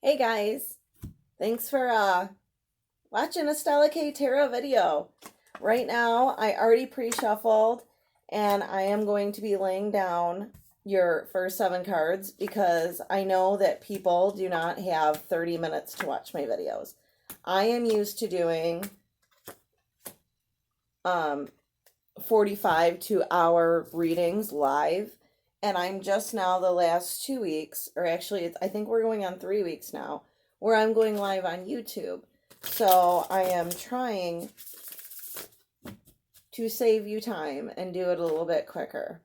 Hey guys, thanks for watching a Stella K Tarot video. Right now, I already pre-shuffled and I am going to be laying down your first 7 cards because I know that people do not have 30 minutes to watch my videos. I am used to doing um 45 to hour readings live, and I'm just now the last 2 weeks, or actually I think we're going on 3 weeks now, where I'm going live on YouTube. So I am trying to save you time and do it a little bit quicker.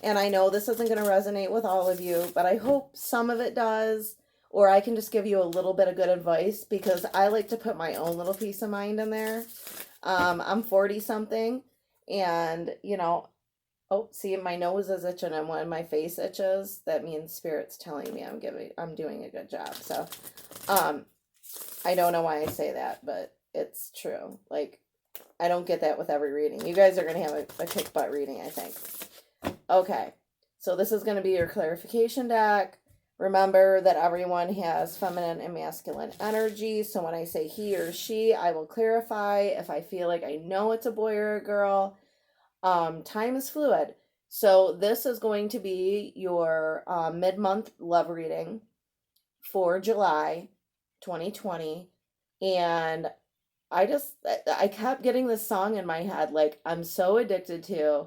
And I know this isn't going to resonate with all of you, but I hope some of it does, or I can just give you a little bit of good advice because I like to put my own little peace of mind in there. I'm 40 something, and oh, see, my nose is itching, and when my face itches, that means spirit's telling me I'm doing a good job. So, um, I don't know why I say that, but it's true. Like, I don't get that with every reading. You guys are gonna have a kick butt reading, I think. Okay, so this is gonna be your clarification deck. Remember that everyone has feminine and masculine energy. So when I say he or she, I will clarify if I feel like I know it's a boy or a girl. Time is fluid. So this is going to be your mid-month love reading for July 2020. And I kept getting this song in my head, like, I'm so addicted to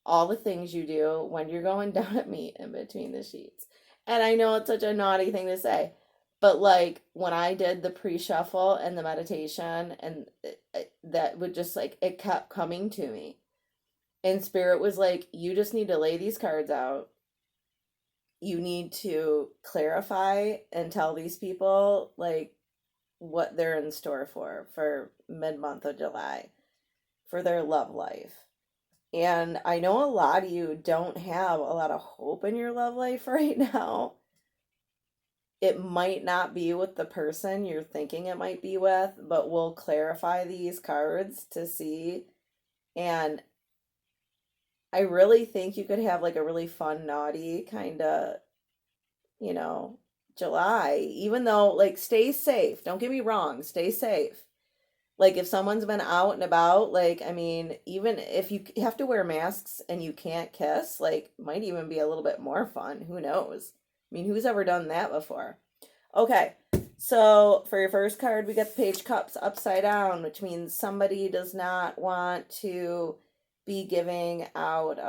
all the things you do when you're going down at me in between the sheets. And I know it's such a naughty thing to say, but like when I did the pre-shuffle and the meditation, and that would just like, it kept coming to me. And Spirit was like, you just need to lay these cards out. You need to clarify and tell these people like what they're in store for mid-month of July for their love life. And I know a lot of you don't have a lot of hope in your love life right now. It might not be with the person you're thinking it might be with, but we'll clarify these cards to see. And I really think you could have like a really fun, naughty kind of, you know, July, even though, like, stay safe. Don't get me wrong, stay safe. Like, if someone's been out and about, like, I mean, even if you have to wear masks and you can't kiss, like, might even be a little bit more fun. Who knows? I mean, who's ever done that before? Okay, so for your first card, we got the Page Cups upside down, which means somebody does not want to be giving out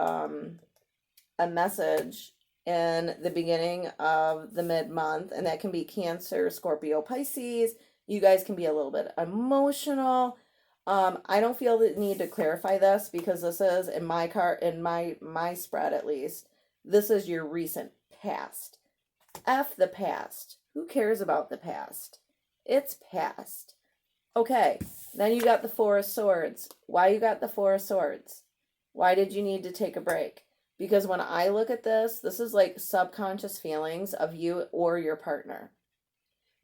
a message in the beginning of the mid-month, and that can be Cancer, Scorpio, Pisces. You guys can be a little bit emotional. I don't feel the need to clarify this because this is in my card, in my spread at least. This is your recent past. F the past. Who cares about the past? It's past. Okay, then you got the Four of Swords. Why you got the Four of Swords? Why did you need to take a break? Because when I look at this is like subconscious feelings of you or your partner.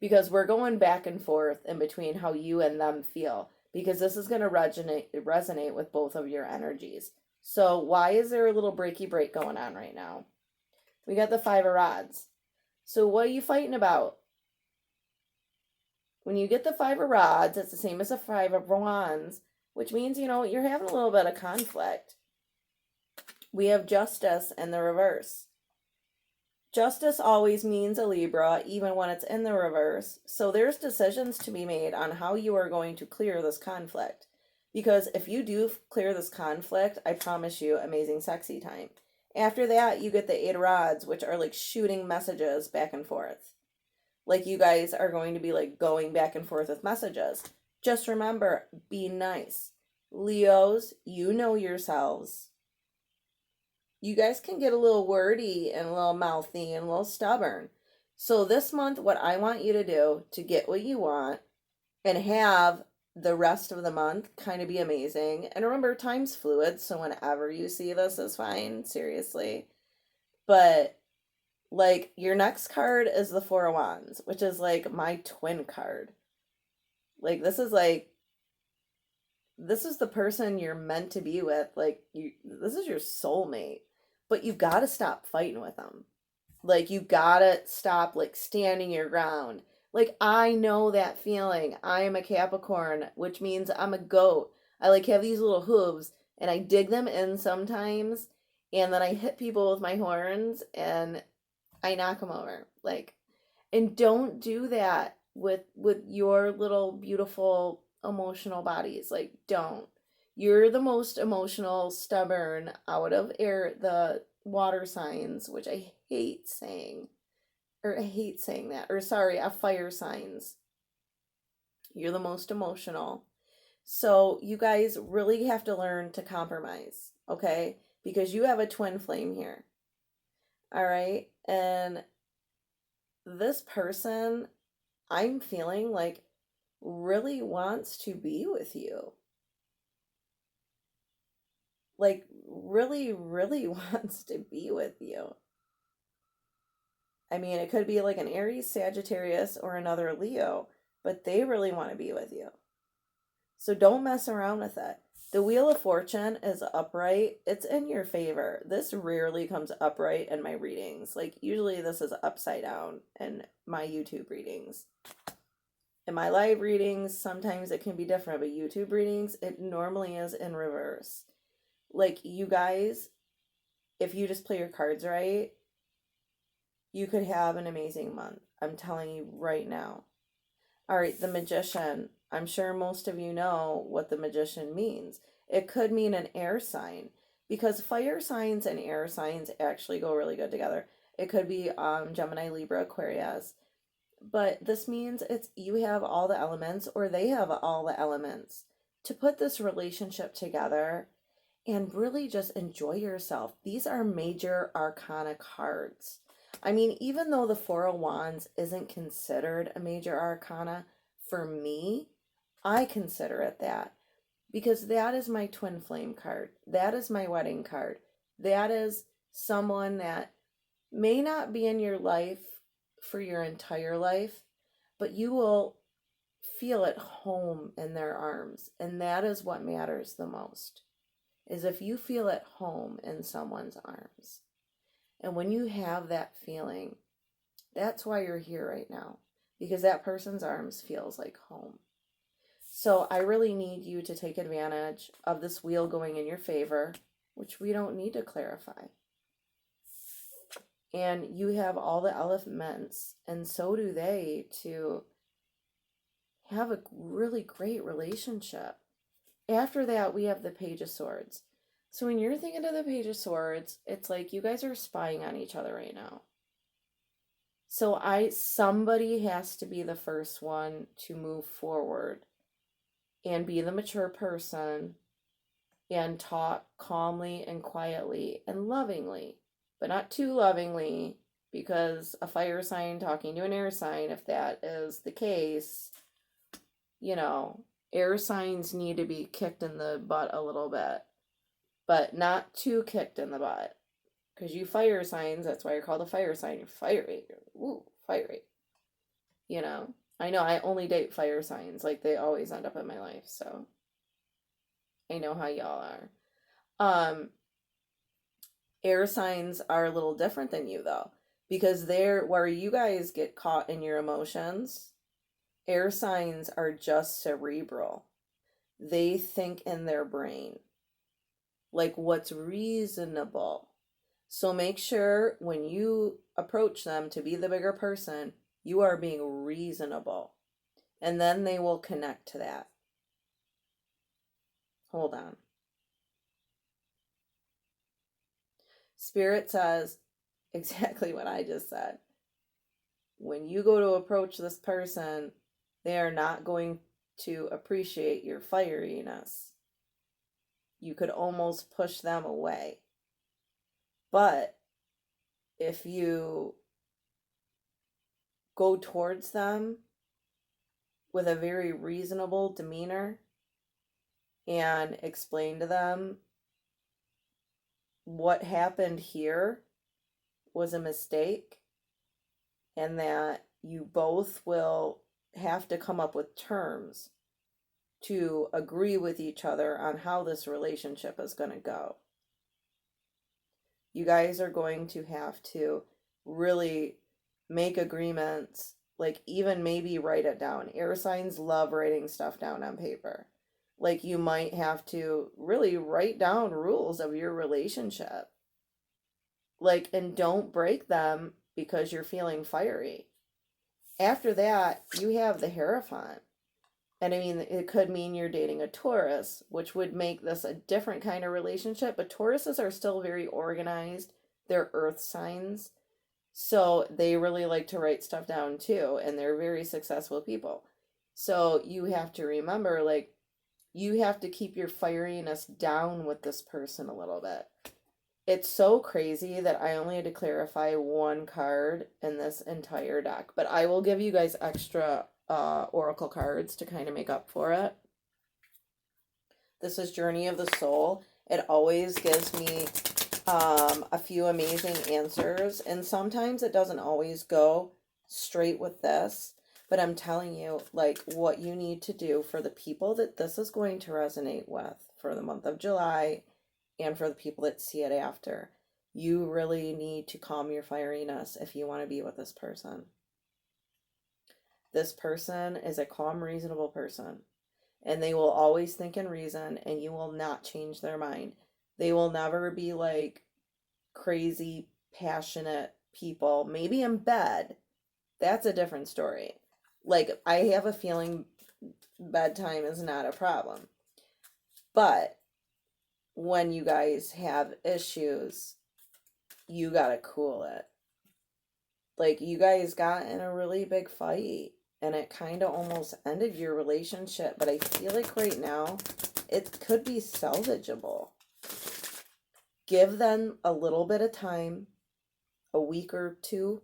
Because we're going back and forth in between how you and them feel. Because this is going to resonate with both of your energies. So why is there a little breaky break going on right now? We got the Five of Rods. So what are you fighting about? When you get the Five of Rods, it's the same as the Five of Wands, which means, you're having a little bit of conflict. We have Justice in the reverse. Justice always means a Libra, even when it's in the reverse. So there's decisions to be made on how you are going to clear this conflict. Because if you do clear this conflict, I promise you amazing sexy time. After that, you get the Eight of Rods, which are like shooting messages back and forth. Like you guys are going to be like going back and forth with messages. Just remember, be nice. Leos, you know yourselves. You guys can get a little wordy and a little mouthy and a little stubborn. So this month, what I want you to do to get what you want and have the rest of the month kind of be amazing. And remember, time's fluid, so whenever you see this is fine, seriously. But like your next card is the Four of Wands, which is like my twin card. Like this is the person you're meant to be with. Like this is your soulmate. But you got to stop fighting with them. Like you gotta stop like standing your ground. Like I know that feeling. I am a Capricorn, which means I'm a goat. I like have these little hooves and I dig them in sometimes and then I hit people with my horns and I knock them over. Like and don't do that with your little beautiful emotional bodies. Like don't. You're the most emotional, stubborn out of air the water signs, which I hate saying. Or I hate saying that. Or sorry, fire signs. You're the most emotional. So you guys really have to learn to compromise, okay? Because you have a twin flame here. All right? And this person I'm feeling like really wants to be with you. Like, really, really wants to be with you. I mean, it could be like an Aries, Sagittarius, or another Leo, but they really want to be with you. So don't mess around with it. The Wheel of Fortune is upright. It's in your favor. This rarely comes upright in my readings. Like, usually this is upside down in my YouTube readings. In my live readings, sometimes it can be different, but YouTube readings, it normally is in reverse. Like, you guys, if you just play your cards right, you could have an amazing month. I'm telling you right now. All right, the Magician. I'm sure most of you know what the Magician means. It could mean an air sign because fire signs and air signs actually go really good together. It could be Gemini, Libra, Aquarius. But this means it's you have all the elements or they have all the elements to put this relationship together and really just enjoy yourself. These are major arcana cards. I mean, even though the Four of Wands isn't considered a major arcana, for me, I consider it that because that is my twin flame card. That is my wedding card. That is someone that may not be in your life for your entire life, but you will feel at home in their arms. And that is what matters the most, is if you feel at home in someone's arms. And when you have that feeling, that's why you're here right now, because that person's arms feels like home. So I really need you to take advantage of this wheel going in your favor, which we don't need to clarify. And you have all the elements, and so do they, to have a really great relationship. After that, we have the Page of Swords. So when you're thinking of the Page of Swords, it's like you guys are spying on each other right now. So somebody has to be the first one to move forward and be the mature person and talk calmly and quietly and lovingly, but not too lovingly, because a fire sign talking to an air sign, if that is the case, air signs need to be kicked in the butt a little bit, but not too kicked in the butt. Because you fire signs, that's why you're called a fire sign. You're fiery. Ooh, fiery. I know I only date fire signs. Like, they always end up in my life, so I know how y'all are. Air signs are a little different than you, though, because they're where you guys get caught in your emotions. Air signs are just cerebral. They think in their brain, like what's reasonable. So make sure when you approach them to be the bigger person, you are being reasonable. And then they will connect to that. Hold on. Spirit says exactly what I just said. When you go to approach this person, they are not going to appreciate your fieriness. You could almost push them away. But if you go towards them with a very reasonable demeanor and explain to them what happened here was a mistake and that you both will have to come up with terms to agree with each other on how this relationship is going to go. You guys are going to have to really make agreements, like even maybe write it down. Air signs love writing stuff down on paper. Like you might have to really write down rules of your relationship. Like, and don't break them because you're feeling fiery. After that, you have the Hierophant. And I mean, it could mean you're dating a Taurus, which would make this a different kind of relationship. But Tauruses are still very organized. They're earth signs. So they really like to write stuff down too. And they're very successful people. So you have to remember, like, you have to keep your fieriness down with this person a little bit. It's so crazy that I only had to clarify one card in this entire deck, but I will give you guys extra oracle cards to kind of make up for it. This is Journey of the Soul. It always gives me a few amazing answers, and sometimes it doesn't always go straight with this, but I'm telling you, like, what you need to do for the people that this is going to resonate with for the month of July, and for the people that see it after. You really need to calm your fieriness if you want to be with this person. This person is a calm, reasonable person. And they will always think in reason, and you will not change their mind. They will never be like crazy, passionate people. Maybe in bed. That's a different story. Like, I have a feeling bedtime is not a problem. But when you guys have issues, you gotta cool it. Like, you guys got in a really big fight, and it kind of almost ended your relationship, but I feel like right now, it could be salvageable. Give them a little bit of time, a week or two,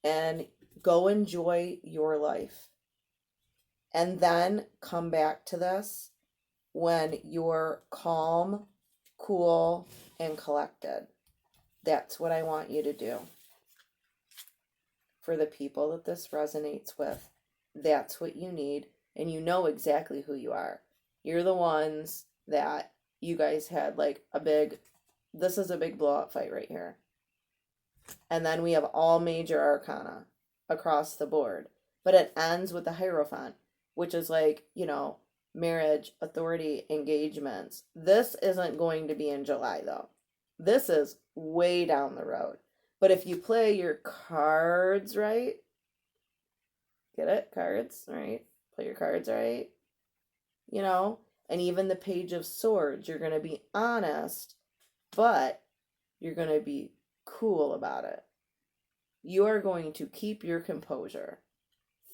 and go enjoy your life. And then come back to this when you're calm, cool, and collected. That's what I want you to do. For the people that this resonates with, that's what you need, and you know exactly who you are. You're the ones that you guys had like this is a big blowout fight right here. And then we have all major arcana across the board. But it ends with the Hierophant, which is like, marriage, authority, engagements. This isn't going to be in July, though. This is way down the road. But if you play your cards right, get it? Cards, right? Play your cards right. And even the Page of Swords, you're going to be honest, but you're going to be cool about it. You are going to keep your composure.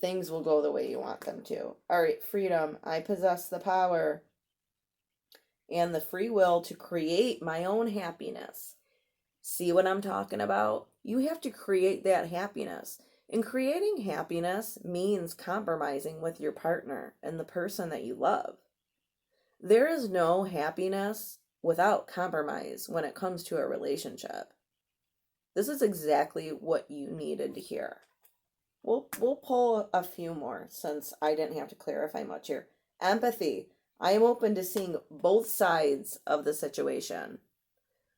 Things will go the way you want them to. All right, freedom. I possess the power and the free will to create my own happiness. See what I'm talking about? You have to create that happiness. And creating happiness means compromising with your partner and the person that you love. There is no happiness without compromise when it comes to a relationship. This is exactly what you needed to hear. We'll pull a few more since I didn't have to clarify much here. Empathy. I am open to seeing both sides of the situation.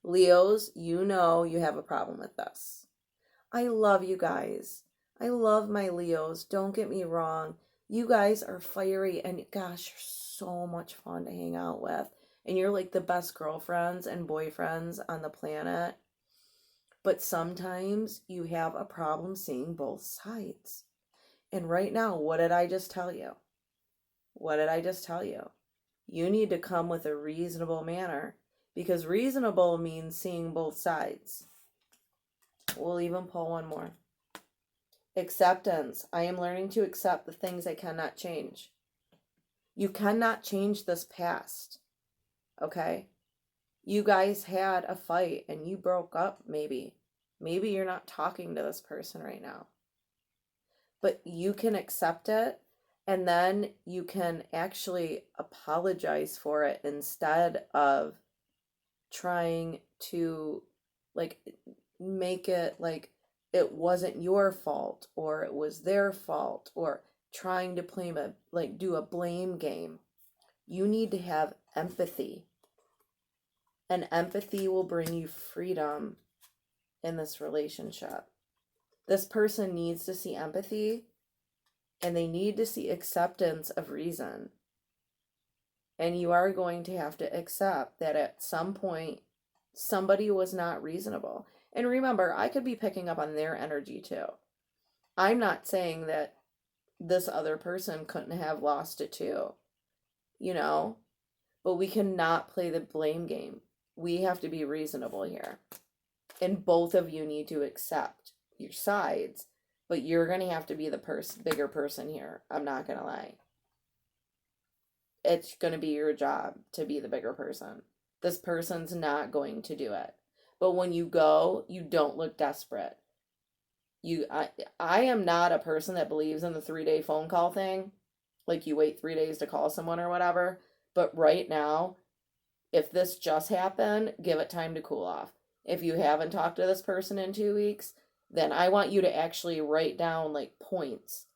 Leos, you know you have a problem with this. I love you guys. I love my Leos. Don't get me wrong. You guys are fiery and gosh, you're so much fun to hang out with. And you're like the best girlfriends and boyfriends on the planet. But sometimes you have a problem seeing both sides. And right now, what did I just tell you? What did I just tell you? You need to come with a reasonable manner, because reasonable means seeing both sides. We'll even pull one more. Acceptance. I am learning to accept the things I cannot change. You cannot change this past. Okay? You guys had a fight and you broke up, maybe. Maybe you're not talking to this person right now. But you can accept it, and then you can actually apologize for it instead of trying to make it like it wasn't your fault or it was their fault, or trying to do a blame game. You need to have empathy. And empathy will bring you freedom in this relationship. This person needs to see empathy, and they need to see acceptance of reason. And you are going to have to accept that at some point, somebody was not reasonable. And remember, I could be picking up on their energy too. I'm not saying that this other person couldn't have lost it too, you know? But we cannot play the blame game. We have to be reasonable here. And both of you need to accept your sides, but you're going to have to be the bigger person here. I'm not going to lie. It's going to be your job to be the bigger person. This person's not going to do it. But when you go, you don't look desperate. I am not a person that believes in the 3-day phone call thing. Like you wait 3 days to call someone or whatever. But right now, if this just happened, give it time to cool off. If you haven't talked to this person in 2 weeks, then I want you to actually write down like points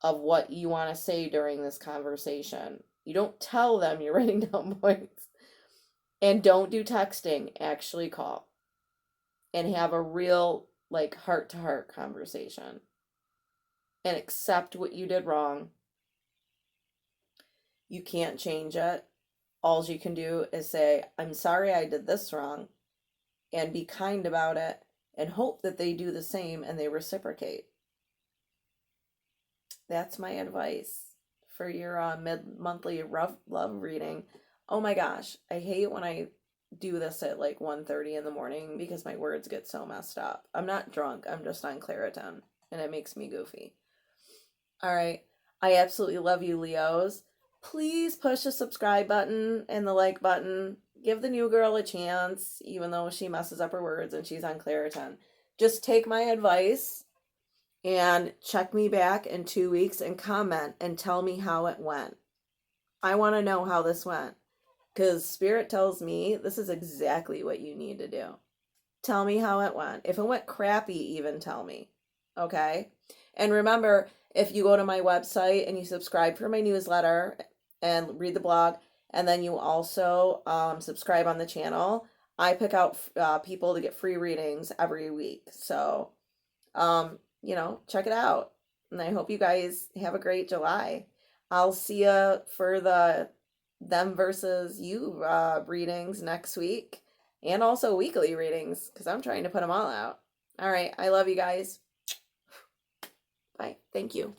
of what you want to say during this conversation. You don't tell them you're writing down points. And don't do texting, actually call. And have a real like heart-to-heart conversation. And accept what you did wrong. You can't change it. All you can do is say, I'm sorry I did this wrong, and be kind about it, and hope that they do the same and they reciprocate. That's my advice for your mid-monthly love reading. Oh my gosh, I hate when I do this at like 1:30 in the morning because my words get so messed up. I'm not drunk, I'm just on Claritin, and it makes me goofy. All right, I absolutely love you, Leos. Please push the subscribe button and the like button. Give the new girl a chance, even though she messes up her words and she's on Claritin. Just take my advice and check me back in 2 weeks and comment and tell me how it went. I want to know how this went, because Spirit tells me this is exactly what you need to do. Tell me how it went. If it went crappy, even tell me. Okay? And remember, if you go to my website and you subscribe for my newsletter and read the blog, and then you also subscribe on the channel, I pick out people to get free readings every week. So, check it out. And I hope you guys have a great July. I'll see you for the them versus you readings next week, and also weekly readings, because I'm trying to put them all out. All right. I love you guys. Bye. Thank you.